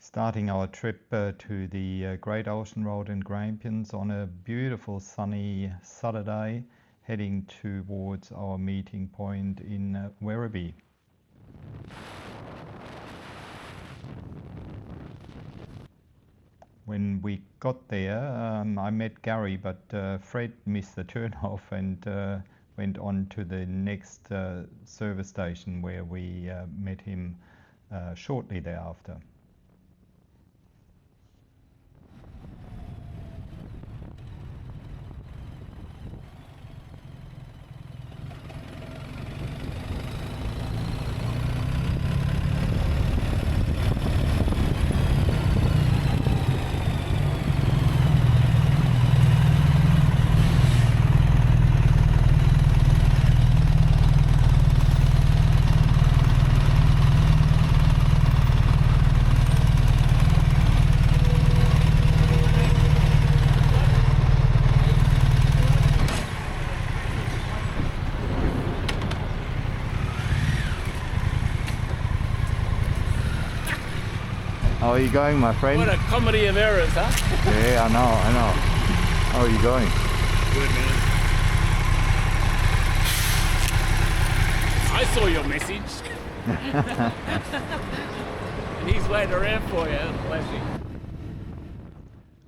Starting our trip to the Great Ocean Road in Grampians on a beautiful sunny Saturday, heading towards our meeting point in Werribee. When we got there, I met Gary, but Fred missed the turn-off and went on to the next service station where we met him shortly thereafter. How are you going, my friend? What a comedy of errors, huh? Yeah, I know. How are you going? Good, man. I saw your message. And he's waiting around for you, bless you.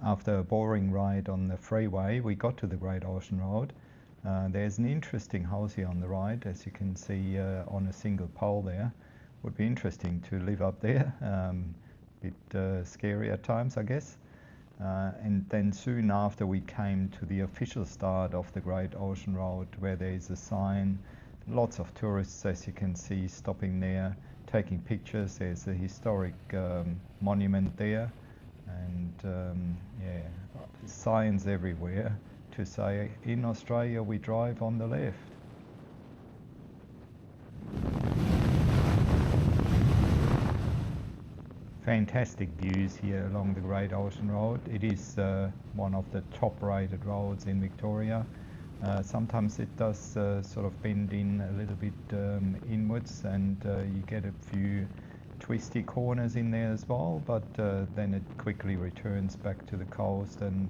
After a boring ride on the freeway, we got to the Great Ocean Road. There's an interesting house here on the right, as you can see on a single pole there. Would be interesting to live up there. Bit scary at times, I guess. And then soon after we came to the official start of the Great Ocean Road, where there is a sign, lots of tourists, as you can see, stopping there, taking pictures. There's a historic monument there, and signs everywhere to say, in Australia we drive on the left. Fantastic views here along the Great Ocean Road. It is one of the top rated roads in Victoria. Sometimes it does sort of bend in a little bit inwards, and you get a few twisty corners in there as well, but then it quickly returns back to the coast, and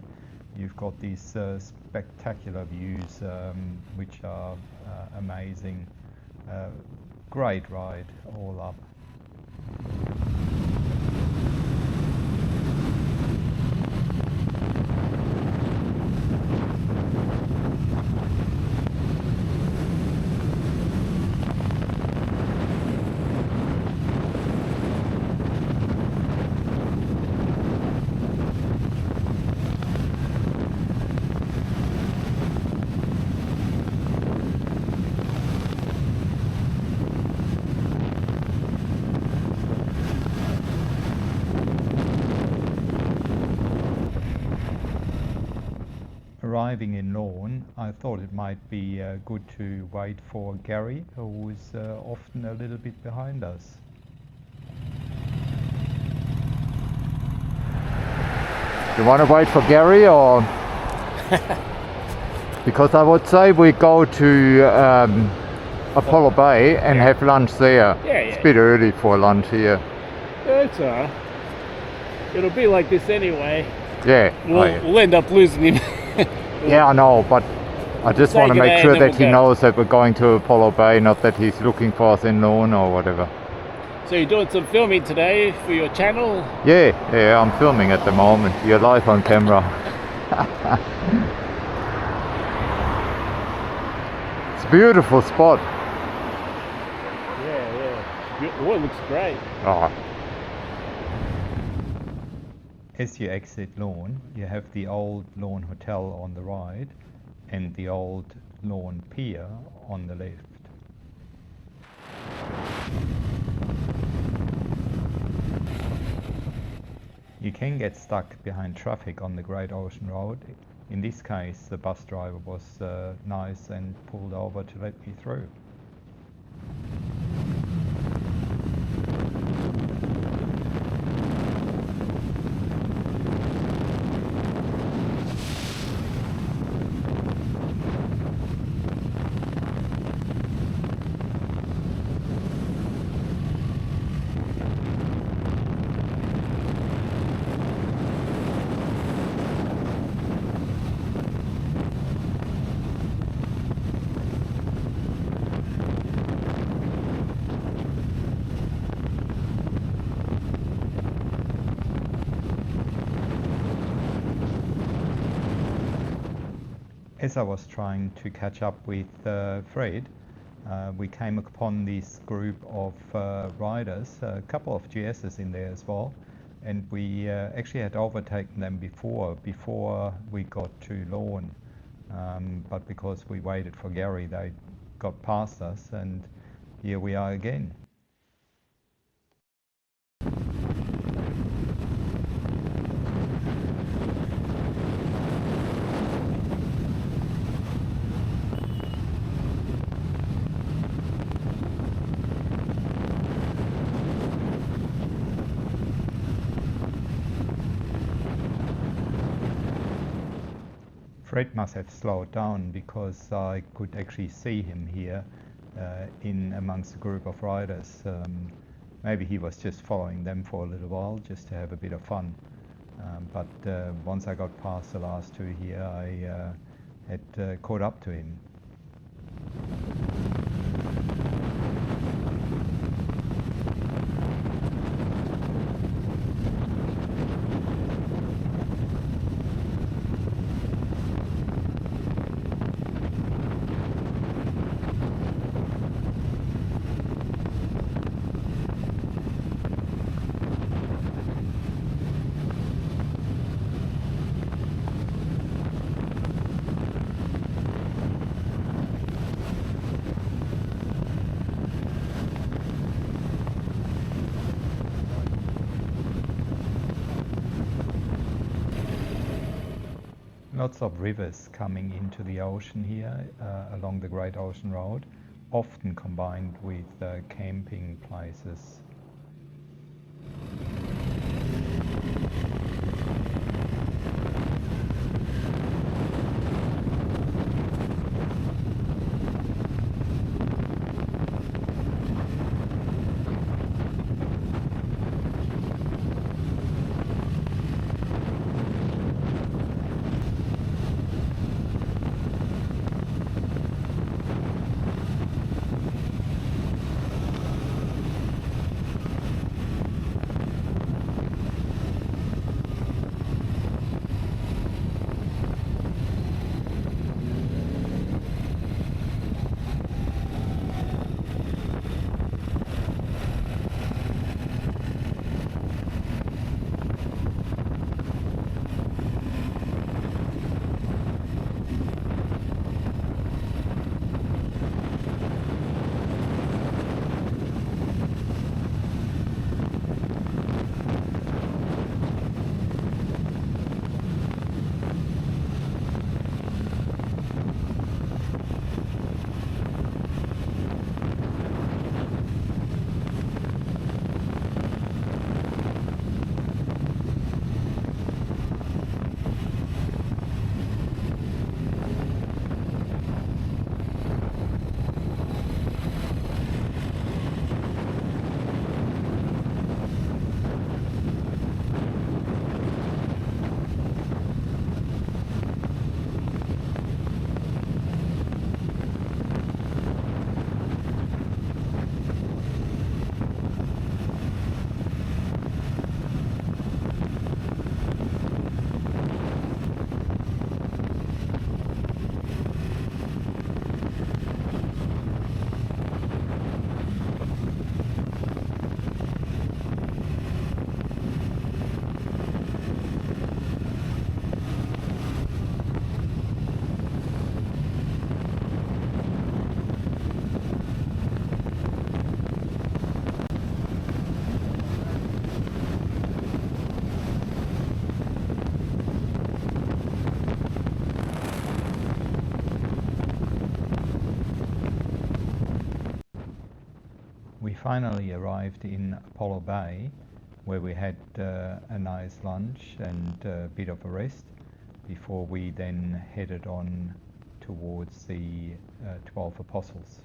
you've got these spectacular views which are amazing. Great ride all up. Arriving in Lorne, I thought it might be good to wait for Gary, who is often a little bit behind us. You want to wait for Gary, or? Because I would say we go to Apollo Bay and have lunch there. Yeah. It's a bit early for lunch here. It's alright. It'll be like this anyway. Yeah. We'll end up losing him. Yeah, I know, but I just want to make sure that he go. knows that we're going to Apollo Bay, not that he's looking for us in Lorne or whatever. So you're doing some filming today for your channel? Yeah, I'm filming at the moment. You're live on camera. It's a beautiful spot. Yeah. Oh, it looks great. Oh. As you exit Lorne, you have the old Lorne Hotel on the right and the old Lorne Pier on the left. You can get stuck behind traffic on the Great Ocean Road. In this case, the bus driver was nice and pulled over to let me through. as I was trying to catch up with Fred, we came upon this group of riders, a couple of GSs in there as well, and we actually had overtaken them before we got to Lawn, but because we waited for Gary, they got past us, and here we are again. Fred must have slowed down because I could actually see him here in amongst a group of riders. Maybe he was just following them for a little while just to have a bit of fun. But once I got past the last two here, I had caught up to him. Lots of rivers coming into the ocean here along the Great Ocean Road, often combined with camping places. We finally arrived in Apollo Bay, where we had a nice lunch and a bit of a rest before we then headed on towards the 12 Apostles.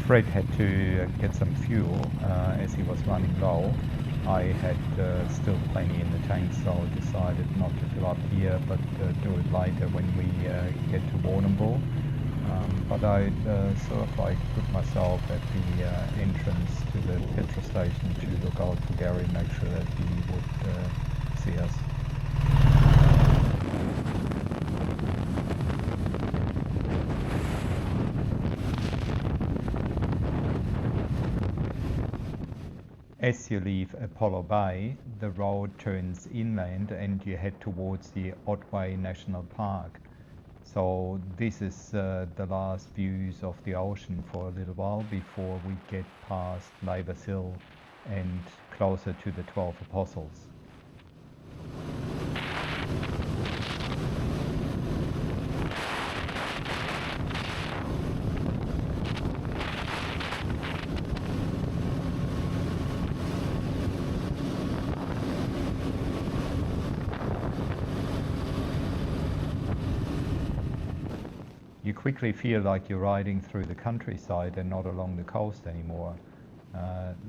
Fred had to get some fuel as he was running low. I had still plenty in the tank, so decided not to fill up here, but do it later when we get to Warrnambool. But I sort of like put myself at the entrance to the petrol station to look out for Gary, make sure that he would see us. As you leave Apollo Bay, the road turns inland and you head towards the Otway National Park. So this is the last views of the ocean for a little while before we get past Labour's Hill and closer to the 12 Apostles. You quickly feel like you're riding through the countryside and not along the coast anymore.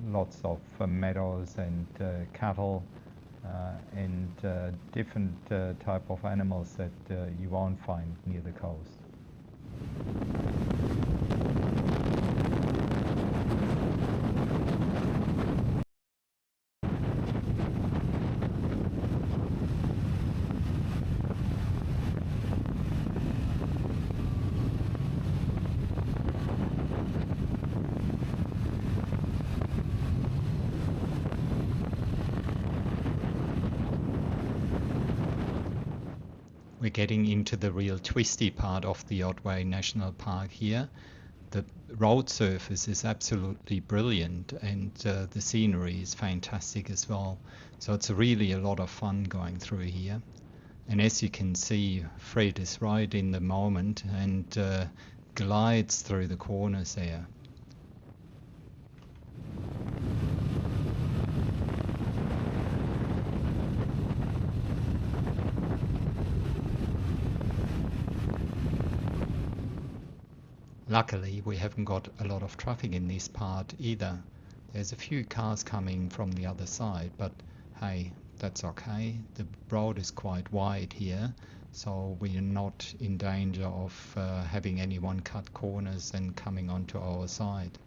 Lots of meadows and cattle and different type of animals that you won't find near the coast. We're getting into the real twisty part of the Otway National Park here. The road surface is absolutely brilliant and the scenery is fantastic as well. So it's really a lot of fun going through here. And as you can see, Fred is right in the moment and glides through the corners there. Luckily, we haven't got a lot of traffic in this part either. There's a few cars coming from the other side, but hey, that's okay. The road is quite wide here, so we are not in danger of having anyone cut corners and coming onto our side.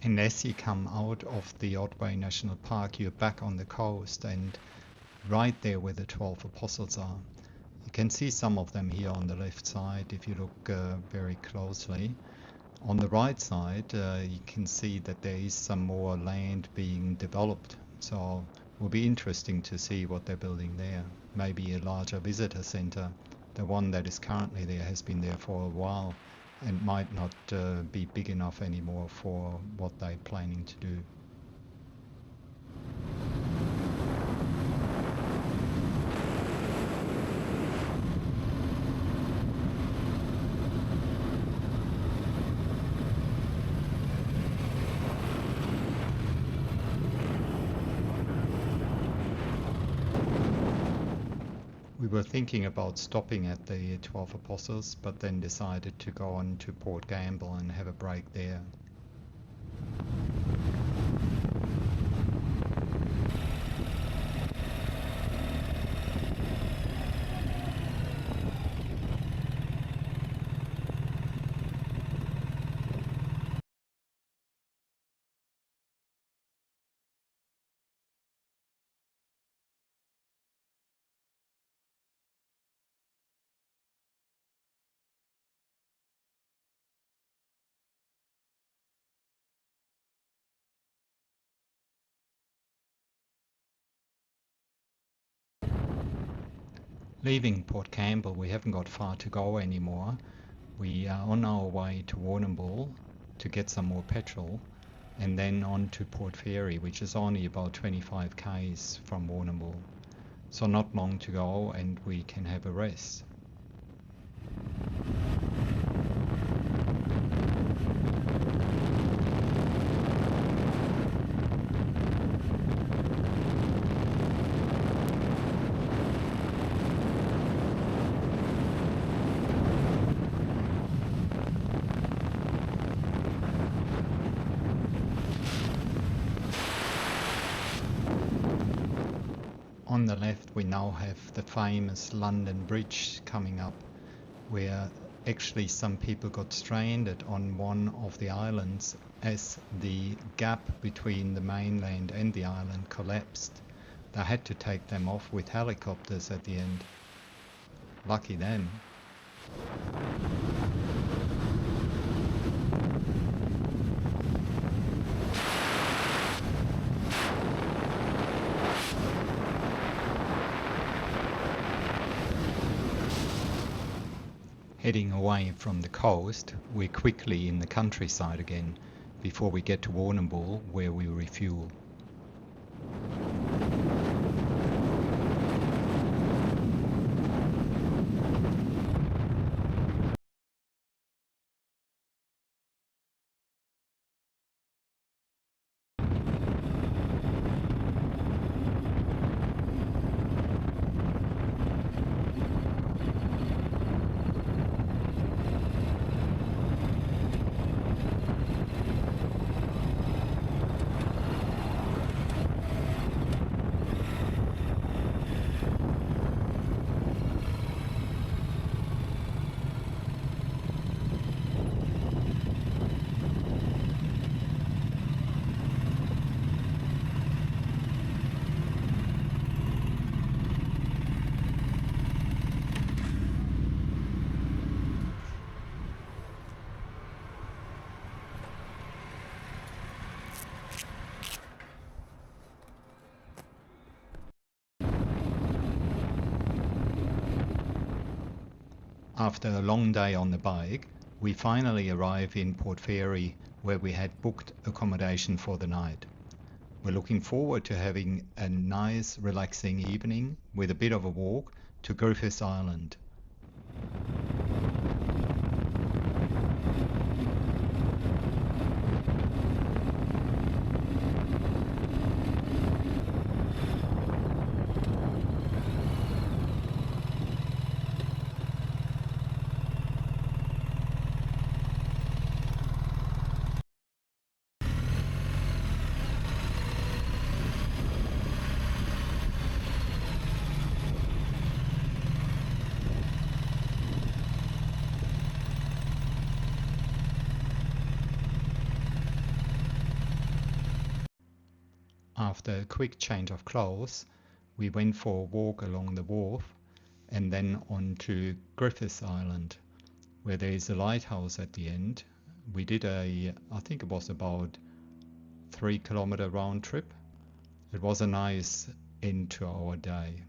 And as you come out of the Otway National Park, you're back on the coast and right there where the 12 Apostles are. You can see some of them here on the left side if you look very closely. On the right side, you can see that there is some more land being developed. So it will be interesting to see what they're building there. Maybe a larger visitor centre. The one that is currently there has been there for a while and might not be big enough anymore for what they're planning to do. We were thinking about stopping at the 12 Apostles, but then decided to go on to Port Gamble and have a break there. Leaving Port Campbell, we haven't got far to go anymore. We are on our way to Warrnambool to get some more petrol, and then on to Port Fairy, which is only about 25 k's from Warrnambool. So not long to go, and we can have a rest. On the left we now have the famous London Bridge coming up, where actually some people got stranded on one of the islands as the gap between the mainland and the island collapsed. They had to take them off with helicopters at the end. Lucky them. Heading away from the coast, we're quickly in the countryside again before we get to Warrnambool, where we refuel. After a long day on the bike, we finally arrive in Port Fairy, where we had booked accommodation for the night. We're looking forward to having a nice, relaxing evening with a bit of a walk to Griffiths Island. After a quick change of clothes, we went for a walk along the wharf and then on to Griffiths Island, where there is a lighthouse at the end. We did I think it was about 3 kilometer round trip. It was a nice end to our day.